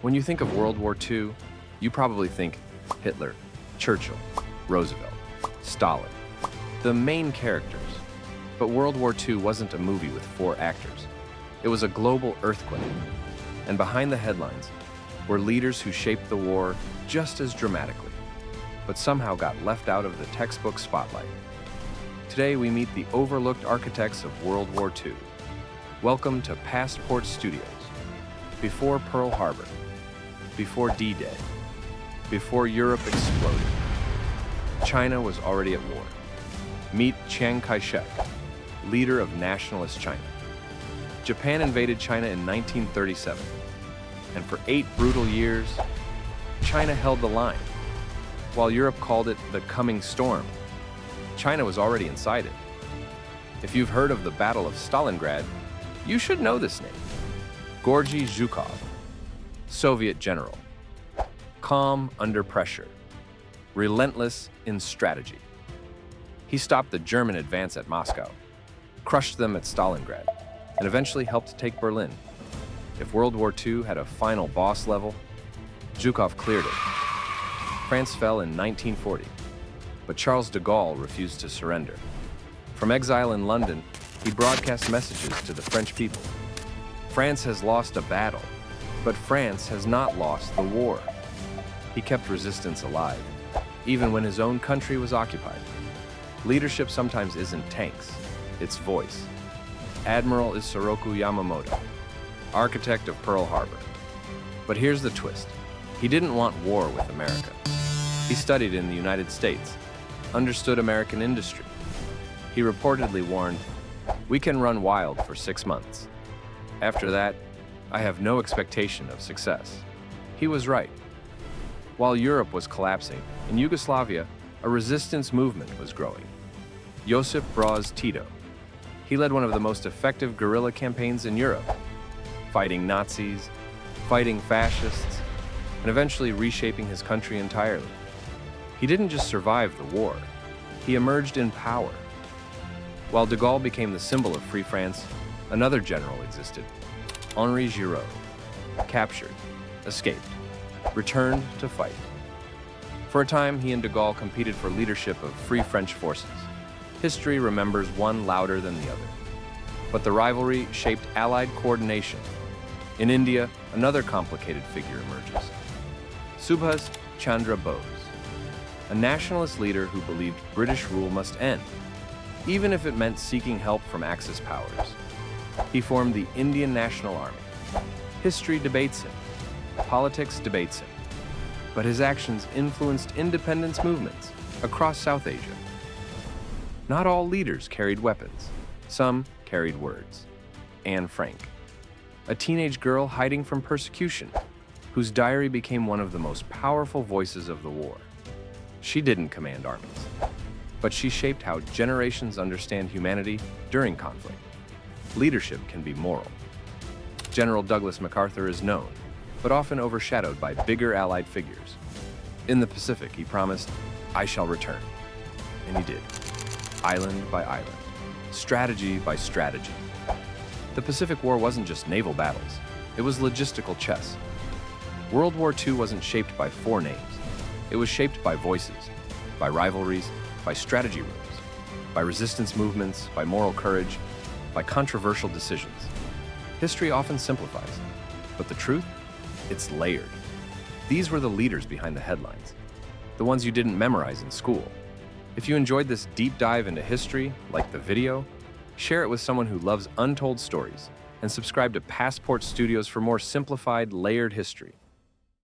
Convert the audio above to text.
When you think of World War II, you probably think Hitler, Churchill, Roosevelt, Stalin, the main characters. But World War II wasn't a movie with 4 actors. It was a global earthquake. And behind the headlines were leaders who shaped the war just as dramatically, but somehow got left out of the textbook spotlight. Today we meet the overlooked architects of World War II. Welcome to Passport Studios. Before Pearl Harbor, before D-Day, before Europe exploded, China was already at war. Meet Chiang Kai-shek, leader of nationalist China. Japan invaded China in 1937, and for 8 brutal years, China held the line. While Europe called it the coming storm, China was already inside it. If you've heard of the Battle of Stalingrad, you should know this name. Georgy Zhukov, Soviet general. Calm under pressure, relentless in strategy. He stopped the German advance at Moscow, crushed them at Stalingrad, and eventually helped take Berlin. If World War II had a final boss level, Zhukov cleared it. France fell in 1940, but Charles de Gaulle refused to surrender. From exile in London, he broadcast messages to the French people. France has lost a battle, but France has not lost the war. He kept resistance alive, even when his own country was occupied. Leadership sometimes isn't tanks, it's voice. Admiral is Soroku Yamamoto, architect of Pearl Harbor. But here's the twist. He didn't want war with America. He studied in the United States, understood American industry. He reportedly warned, "We can run wild for 6 months. After that, I have no expectation of success." He was right. While Europe was collapsing, in Yugoslavia, a resistance movement was growing. Josip Broz Tito. He led one of the most effective guerrilla campaigns in Europe, fighting Nazis, fighting fascists, and eventually reshaping his country entirely. He didn't just survive the war, he emerged in power. While de Gaulle became the symbol of Free France, another general existed, Henri Giraud. Captured, escaped, returned to fight. For a time, he and de Gaulle competed for leadership of Free French forces. History remembers one louder than the other. But the rivalry shaped Allied coordination. In India, another complicated figure emerges. Subhas Chandra Bose, a nationalist leader who believed British rule must end, even if it meant seeking help from Axis powers. He formed the Indian National Army. History debates him. Politics debates him. But his actions influenced independence movements across South Asia. Not all leaders carried weapons. Some carried words. Anne Frank, a teenage girl hiding from persecution, whose diary became one of the most powerful voices of the war. She didn't command armies, but she shaped how generations understand humanity during conflict. Leadership can be moral. General Douglas MacArthur is known, but often overshadowed by bigger Allied figures. In the Pacific, he promised, "I shall return." And he did, island by island, strategy by strategy. The Pacific War wasn't just naval battles, it was logistical chess. World War II wasn't shaped by 4 names. It was shaped by voices, by rivalries, by strategy rooms, by resistance movements, by moral courage, by controversial decisions. History often simplifies, but the truth? It's layered. These were the leaders behind the headlines, the ones you didn't memorize in school. If you enjoyed this deep dive into history, like the video, share it with someone who loves untold stories, and subscribe to Passport Studios for more simplified, layered history.